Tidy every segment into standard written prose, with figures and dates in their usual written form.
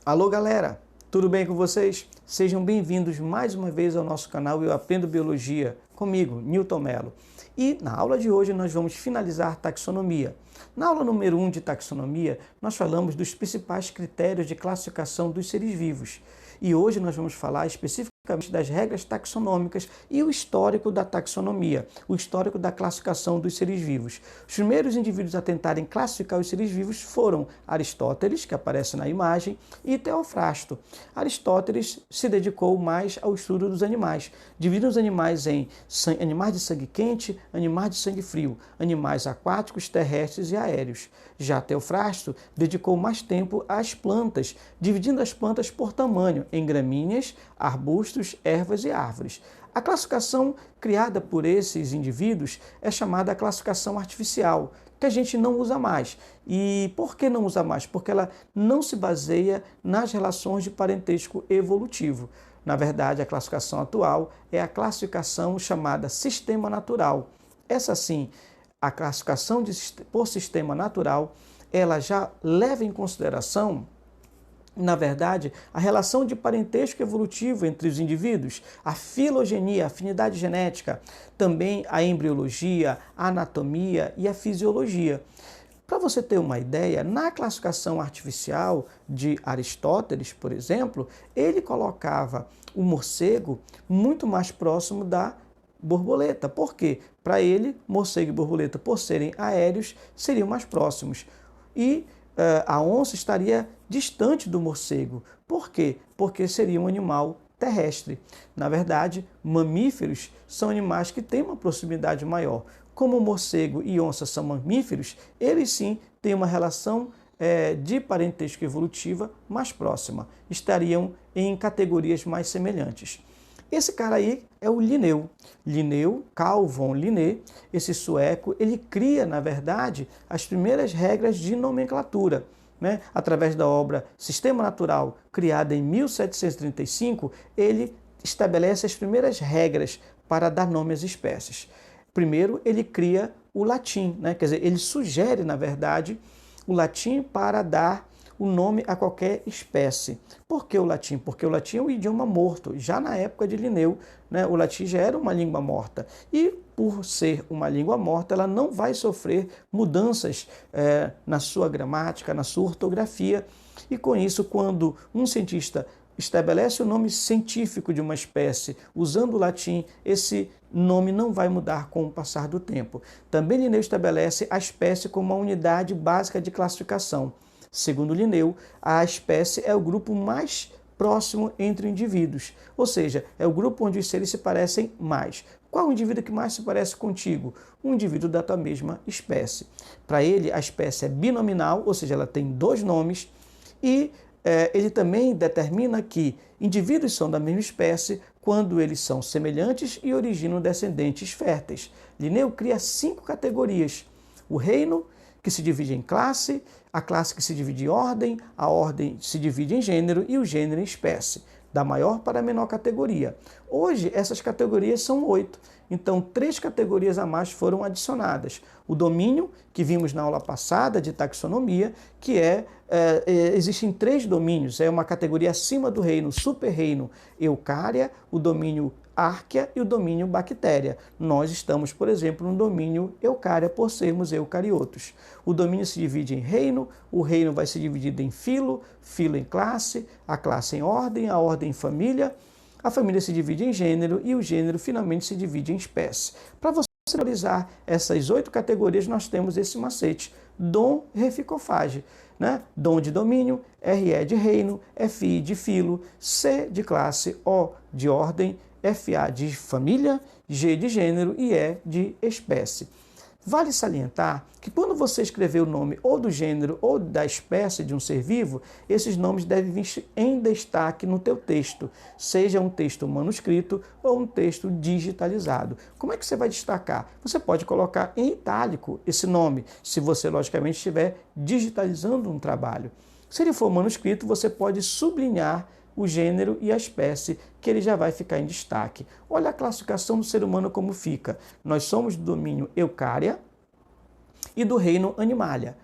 Alô galera, tudo bem com vocês? Sejam bem-vindos mais uma vez ao nosso canal Eu Aprendo Biologia, comigo, Newton Mello. E na aula de hoje nós vamos finalizar taxonomia. Na aula número 1 de taxonomia, nós falamos dos principais critérios de classificação dos seres vivos. E hoje nós vamos falar especificamente das regras taxonômicas e o histórico da taxonomia, o histórico da classificação dos seres vivos. Os primeiros indivíduos a tentarem classificar os seres vivos foram Aristóteles, que aparece na imagem, e Teofrasto. Aristóteles se dedicou mais ao estudo dos animais, dividindo os animais em animais de sangue quente, animais de sangue frio, animais aquáticos, terrestres e aéreos. Já Teofrasto dedicou mais tempo às plantas, dividindo as plantas por tamanho, em gramíneas, arbustos, ervas e árvores. A classificação criada por esses indivíduos é chamada classificação artificial, que a gente não usa mais. E por que não usa mais? Porque ela não se baseia nas relações de parentesco evolutivo. Na verdade, a classificação atual é a classificação chamada sistema natural. Essa sim, a classificação por sistema natural, ela já leva em consideração, na verdade, a relação de parentesco evolutivo entre os indivíduos, a filogenia, a afinidade genética, também a embriologia, a anatomia e a fisiologia. Para você ter uma ideia, na classificação artificial de Aristóteles, por exemplo, ele colocava o morcego muito mais próximo da borboleta. Por quê? Para ele, morcego e borboleta, por serem aéreos, seriam mais próximos. E a onça estaria distante do morcego. Por quê? Porque seria um animal terrestre. Na verdade, mamíferos são animais que têm uma proximidade maior. Como o morcego e onça são mamíferos, eles sim têm uma relação de parentesco evolutiva mais próxima. Estariam em categorias mais semelhantes. Esse cara aí é o Linneu. Linneu, Carl von Linné, esse sueco, ele cria, na verdade, as primeiras regras de nomenclatura. Através da obra Sistema Natural, criada em 1735, ele estabelece as primeiras regras para dar nome às espécies. Primeiro, ele cria o latim, quer dizer, ele sugere, na verdade, o latim para dar o nome a qualquer espécie. Por que o latim? Porque o latim é um idioma morto. Já na época de Linneu, o latim já era uma língua morta. E, por ser uma língua morta, ela não vai sofrer mudanças na sua gramática, na sua ortografia. E, com isso, quando um cientista estabelece o nome científico de uma espécie usando o latim, esse nome não vai mudar com o passar do tempo. Também Linneu estabelece a espécie como uma unidade básica de classificação. Segundo Linneu, a espécie é o grupo mais próximo entre indivíduos, ou seja, é o grupo onde os seres se parecem mais. Qual o indivíduo que mais se parece contigo? Um indivíduo da tua mesma espécie. Para ele, a espécie é binominal, ou seja, ela tem dois nomes, e ele também determina que indivíduos são da mesma espécie quando eles são semelhantes e originam descendentes férteis. Linneu cria 5 categorias. O reino, que se divide em classe, a classe que se divide em ordem, a ordem se divide em gênero e o gênero em espécie, da maior para a menor categoria. Hoje, essas categorias são 8, então 3 categorias a mais foram adicionadas. O domínio, que vimos na aula passada de taxonomia, que existem 3 domínios, é uma categoria acima do reino, super-reino Eucária, o domínio Árquea e o domínio Bactéria. Nós estamos, por exemplo, no domínio Eucária por sermos eucariotos. O domínio se divide em reino, o reino vai se dividir em filo, filo em classe, a classe em ordem, a ordem em família, a família se divide em gênero e o gênero finalmente se divide em espécie. Para você analisar essas 8 categorias, nós temos esse macete, dom, reficofage. Dom de domínio, RE de reino, FI de filo, C de classe, O de ordem, FA de família, G de gênero e E de espécie. Vale salientar que quando você escrever o nome ou do gênero ou da espécie de um ser vivo, esses nomes devem vir em destaque no teu texto, seja um texto manuscrito ou um texto digitalizado. Como é que você vai destacar? Você pode colocar em itálico esse nome, se você, logicamente, estiver digitalizando um trabalho. Se ele for manuscrito, você pode sublinhar o gênero e a espécie, que ele já vai ficar em destaque. Olha a classificação do ser humano como fica. Nós somos do domínio Eucária e do reino Animalia.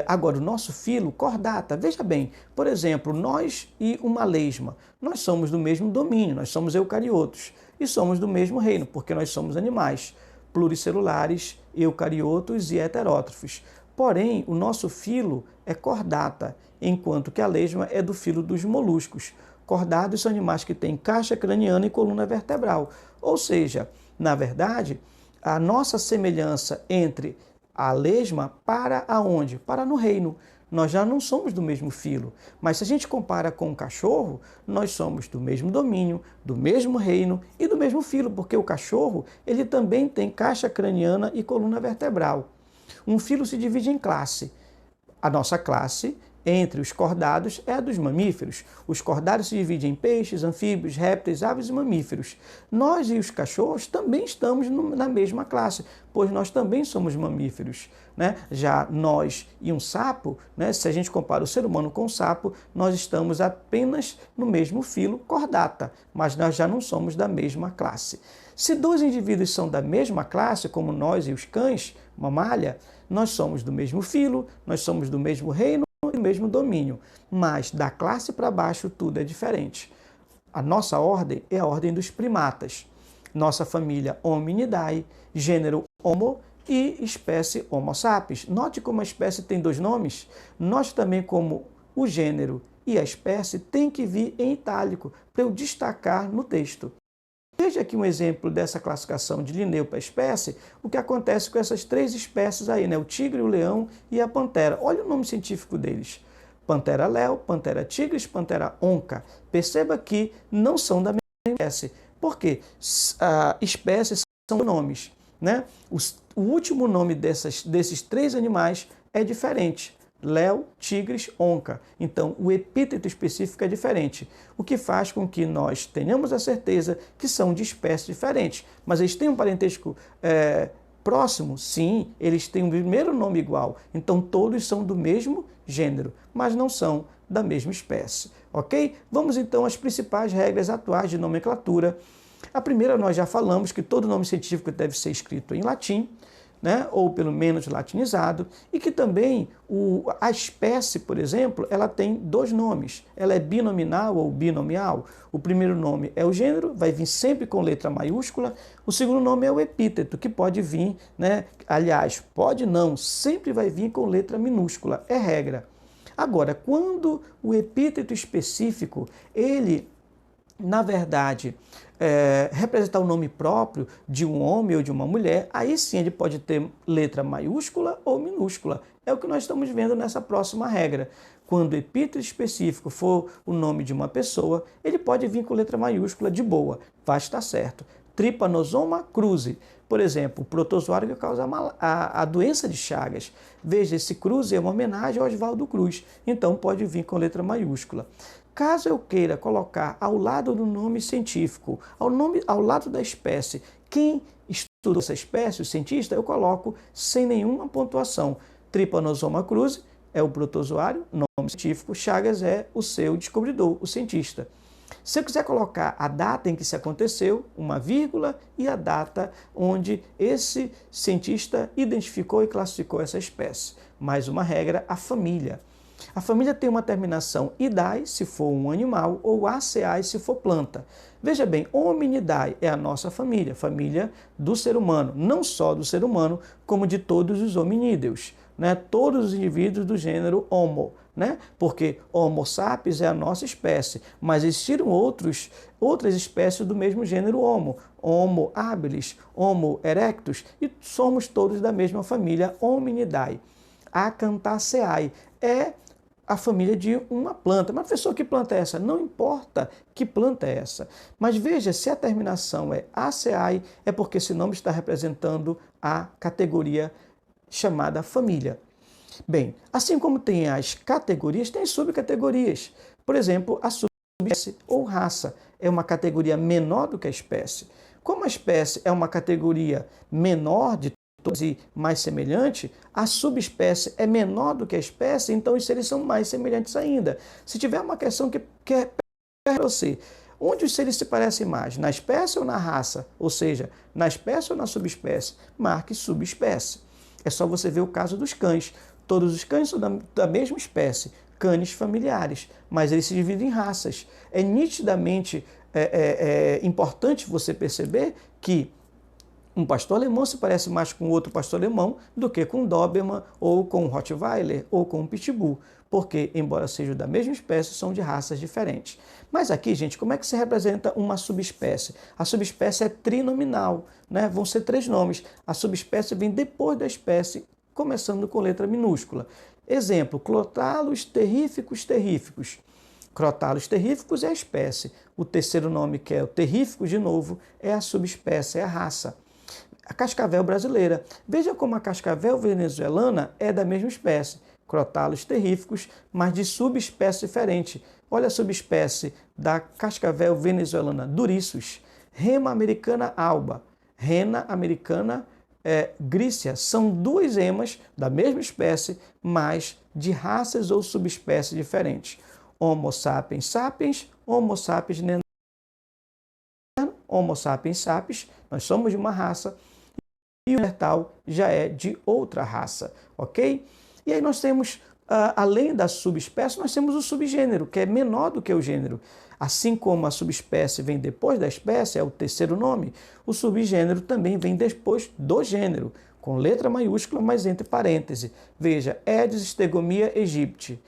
Agora, o nosso filo, cordata, veja bem, por exemplo, nós e uma lesma, nós somos do mesmo domínio, nós somos eucariotos e somos do mesmo reino, porque nós somos animais pluricelulares, eucariotos e heterótrofos. Porém, o nosso filo é cordata, enquanto que a lesma é do filo dos moluscos. Cordados são animais que têm caixa craniana e coluna vertebral. Ou seja, na verdade, a nossa semelhança entre a lesma para aonde? Para no reino. Nós já não somos do mesmo filo, mas se a gente compara com o cachorro, nós somos do mesmo domínio, do mesmo reino e do mesmo filo, porque o cachorro ele também tem caixa craniana e coluna vertebral. Um filo se divide em classe. A nossa classe entre os cordados é a dos mamíferos. Os cordados se dividem em peixes, anfíbios, répteis, aves e mamíferos. Nós e os cachorros também estamos na mesma classe, pois nós também somos mamíferos, né? Já nós e um sapo, né, se a gente compara o ser humano com o sapo, nós estamos apenas no mesmo filo cordata, mas nós já não somos da mesma classe. Se dois indivíduos são da mesma classe, como nós e os cães, mamália, nós somos do mesmo filo, nós somos do mesmo reino, do mesmo domínio, mas da classe para baixo tudo é diferente. A nossa ordem é a ordem dos primatas. Nossa família Hominidae, gênero Homo e espécie Homo sapiens. Note como a espécie tem dois nomes. Note também como o gênero e a espécie tem que vir em itálico para eu destacar no texto. Veja aqui um exemplo dessa classificação de Linneu para espécie, o que acontece com essas três espécies aí, né? O tigre, o leão e a pantera. Olha o nome científico deles. Pantera leo, Pantera tigris, Pantera onca. Perceba que não são da mesma espécie. Por quê? Espécies são nomes, né? O último nome desses três animais é diferente. Leo, tigres, onca. Então, o epíteto específico é diferente, o que faz com que nós tenhamos a certeza que são de espécies diferentes. Mas eles têm um parentesco próximo? Sim, eles têm o primeiro nome igual. Então, todos são do mesmo gênero, mas não são da mesma espécie. Ok? Vamos então às principais regras atuais de nomenclatura. A primeira, nós já falamos que todo nome científico deve ser escrito em latim, né, ou pelo menos latinizado, e que também a espécie, por exemplo, ela tem dois nomes. Ela é binominal ou binomial. O primeiro nome é o gênero, vai vir sempre com letra maiúscula. O segundo nome é o epíteto, que pode vir, né, aliás, pode não, sempre vai vir com letra minúscula, é regra. Agora, quando o epíteto específico, ele, na verdade, representar o nome próprio de um homem ou de uma mulher, aí sim ele pode ter letra maiúscula ou minúscula. É o que nós estamos vendo nessa próxima regra. Quando o epíteto específico for o nome de uma pessoa, ele pode vir com letra maiúscula de boa, vai estar certo. Trypanosoma cruzi, por exemplo, o protozoário que causa a doença de Chagas. Veja, esse cruzi é uma homenagem ao Oswaldo Cruz, então pode vir com letra maiúscula. Caso eu queira colocar ao lado do nome científico, ao lado da espécie, quem estuda essa espécie, o cientista, eu coloco sem nenhuma pontuação. Trypanosoma cruzi é o protozoário, nome científico, Chagas é o seu descobridor, o cientista. Se eu quiser colocar a data em que isso aconteceu, uma vírgula, e a data onde esse cientista identificou e classificou essa espécie. Mais uma regra, a família. A família tem uma terminação idae, se for um animal, ou aceae, se for planta. Veja bem, Hominidae é a nossa família, família do ser humano, não só do ser humano, como de todos os hominídeos, né? Todos os indivíduos do gênero Homo, né? Porque Homo sapiens é a nossa espécie, mas existiram outras espécies do mesmo gênero Homo, Homo habilis, Homo erectus, e somos todos da mesma família Hominidae. Acanthaceae é a família de uma planta. Mas, professor, que planta é essa? Não importa que planta é essa. Mas veja, se a terminação é Aceae, é porque esse nome está representando a categoria chamada família. Bem, assim como tem as categorias, tem as subcategorias. Por exemplo, a subespécie ou raça é uma categoria menor do que a espécie. Como a espécie é uma categoria menor de e mais semelhante, a subespécie é menor do que a espécie, então os seres são mais semelhantes ainda. Se tiver uma questão que quer para você, onde os seres se parecem mais, na espécie ou na raça? Ou seja, na espécie ou na subespécie? Marque subespécie. É só você ver o caso dos cães. Todos os cães são da mesma espécie, cães familiares, mas eles se dividem em raças. É nitidamente importante você perceber que um pastor alemão se parece mais com outro pastor alemão do que com um Doberman, ou com um Rottweiler, ou com um Pitbull, porque, embora sejam da mesma espécie, são de raças diferentes. Mas aqui, gente, como é que se representa uma subespécie? A subespécie é trinominal, né? Vão ser 3 nomes. A subespécie vem depois da espécie, começando com letra minúscula. Exemplo, Crotalus terríficos terríficos. Crotalus terríficos é a espécie. O terceiro nome, que é o terrífico, de novo, é a subespécie, é a raça. A cascavel brasileira. Veja como a cascavel venezuelana é da mesma espécie. Crotalus terríficos, mas de subespécie diferente. Olha a subespécie da cascavel venezuelana, Durissus. Rema americana alba. Rena americana grícia. São 2 emas da mesma espécie, mas de raças ou subespécies diferentes. Homo sapiens sapiens, Homo sapiens neanderthal, Homo sapiens sapiens, nós somos de uma raça, e o Neandertal já é de outra raça, ok? E aí nós temos, além da subespécie, nós temos o subgênero, que é menor do que o gênero. Assim como a subespécie vem depois da espécie, é o terceiro nome, o subgênero também vem depois do gênero, com letra maiúscula, mas entre parênteses. Veja, Aedes stegomyia aegypti.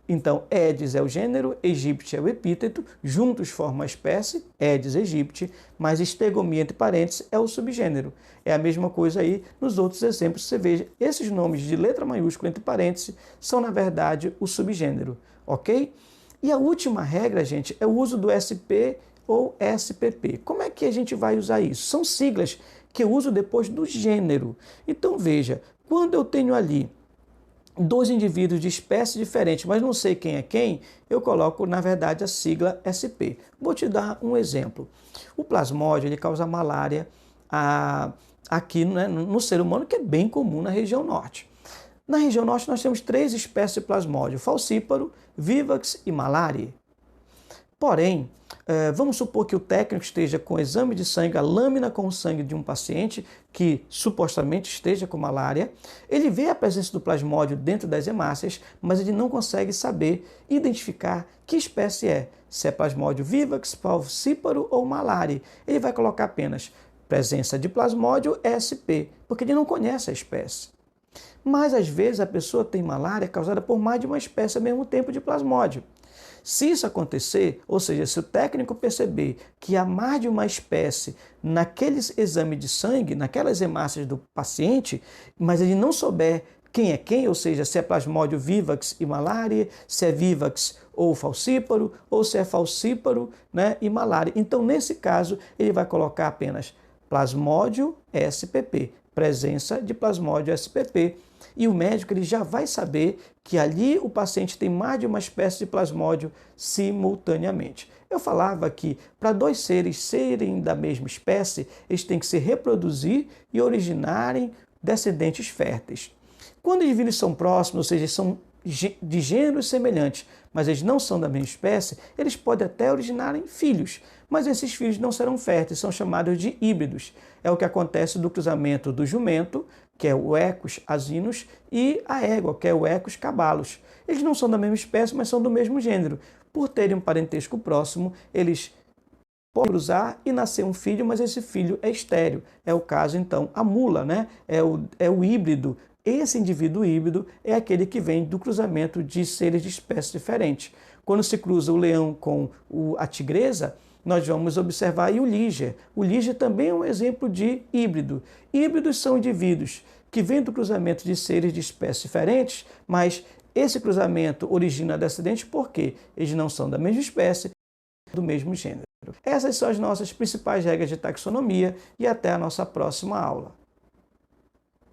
Então, Aedes é o gênero, Aegypti é o epíteto, juntos formam a espécie, Aedes aegypti, mas Stegomyia, entre parênteses, é o subgênero. É a mesma coisa aí nos outros exemplos. Você veja, esses nomes de letra maiúscula, entre parênteses, são, na verdade, o subgênero, ok? E a última regra, gente, é o uso do SP ou SPP. Como é que a gente vai usar isso? São siglas que eu uso depois do gênero. Então, veja, quando eu tenho ali 2 indivíduos de espécie diferentes, mas não sei quem é quem, eu coloco, na verdade, a sigla SP. Vou te dar um exemplo. O plasmódio, ele causa malária aqui, né, no ser humano, que é bem comum na região norte. Na região norte, nós temos 3 espécies de plasmódio: falcíparo, vivax e malariae. Porém, vamos supor que o técnico esteja com exame de sangue, a lâmina com o sangue de um paciente que supostamente esteja com malária. Ele vê a presença do plasmódio dentro das hemácias, mas ele não consegue saber identificar que espécie é. Se é plasmódio vivax, falcíparo ou malariae. Ele vai colocar apenas presença de plasmódio SP, porque ele não conhece a espécie. Mas, às vezes, a pessoa tem malária causada por mais de uma espécie ao mesmo tempo de plasmódio. Se isso acontecer, ou seja, se o técnico perceber que há mais de uma espécie naquele exame de sangue, naquelas hemácias do paciente, mas ele não souber quem é quem, ou seja, se é plasmódio vivax e malariae, se é vivax ou falcíparo, ou se é falcíparo, né, e malariae. Então, nesse caso, ele vai colocar apenas plasmódio SPP, presença de plasmódio SPP. E o médico ele já vai saber que ali o paciente tem mais de uma espécie de plasmódio simultaneamente. Eu falava que para 2 seres serem da mesma espécie, eles têm que se reproduzir e originarem descendentes férteis. Quando os indivíduos são próximos, ou seja, são de gêneros semelhantes, mas eles não são da mesma espécie, eles podem até originarem filhos, mas esses filhos não serão férteis, são chamados de híbridos. É o que acontece do cruzamento do jumento, que é o Equus asinus, e a égua, que é o Equus caballus. Eles não são da mesma espécie, mas são do mesmo gênero. Por terem um parentesco próximo, eles podem cruzar e nascer um filho, mas esse filho é estéril. É o caso, então, a mula, né? É o híbrido. Esse indivíduo híbrido é aquele que vem do cruzamento de seres de espécies diferentes. Quando se cruza o leão com a tigresa, nós vamos observar aí o liger. O liger também é um exemplo de híbrido. Híbridos são indivíduos que vêm do cruzamento de seres de espécies diferentes, mas esse cruzamento origina descendentes porque eles não são da mesma espécie, do mesmo gênero. Essas são as nossas principais regras de taxonomia e até a nossa próxima aula.